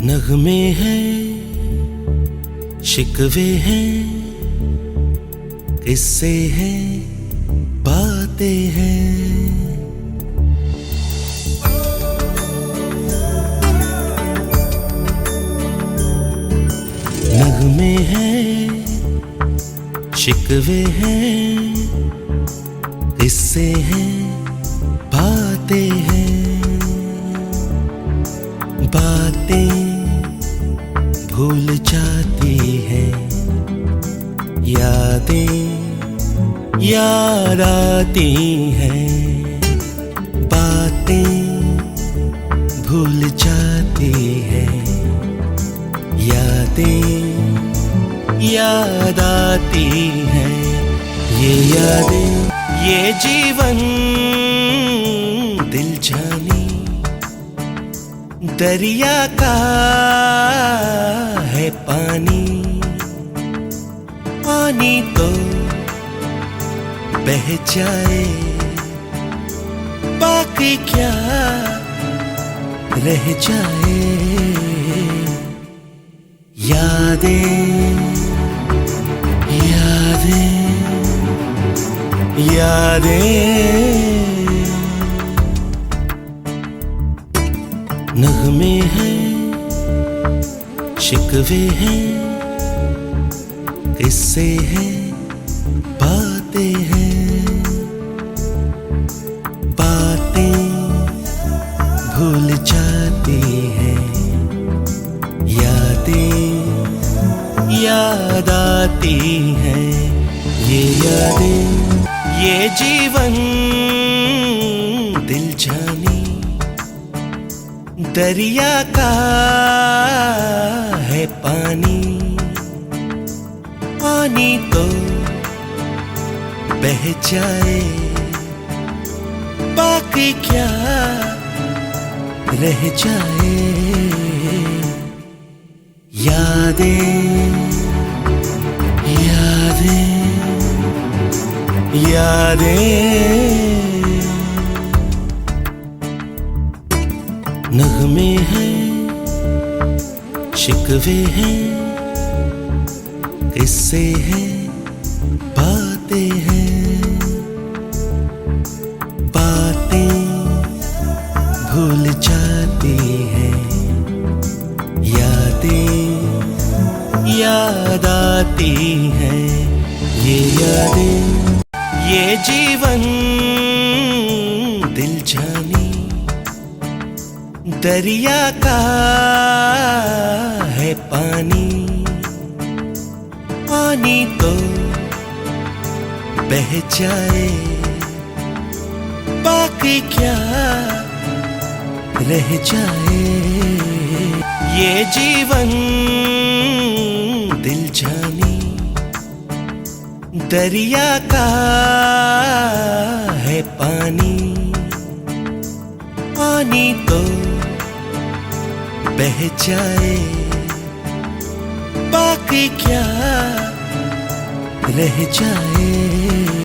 नगमे हैं, शिकवे हैं, किस्से हैं, बातें हैं। नगमे हैं, शिकवे हैं, किस्से हैं, बातें हैं। बातें भूल जाती हैं, यादें याद आती हैं। बातें भूल जाती हैं, यादें याद आती हैं। ये यादें, ये जीवन दिल जानी दरिया का है पानी। पानी तो बह जाए, बाकी क्या रह जाए। यादें यादें यादें। नगमे हैं, शिकवे हैं, किस्से हैं, बातें हैं। बातें भूल जाती हैं, यादें याद आती हैं। ये यादें, ये जीवन दिल जानी दरिया का है पानी। पानी तो बह जाए, बाकी क्या रह जाए। यादें यादें यादें। नगमे हैं, शिकवे हैं, किस्से हैं, बातें हैं। बातें भूल जाती हैं, यादें याद आती हैं। ये यादें, ये जीवन दिल जानी दरिया का है पानी। पानी तो बह जाए, बाकी क्या रह जाए। ये जीवन दिल जानी दरिया का है पानी। पानी तो बह जाए, बाकी क्या रह जाए।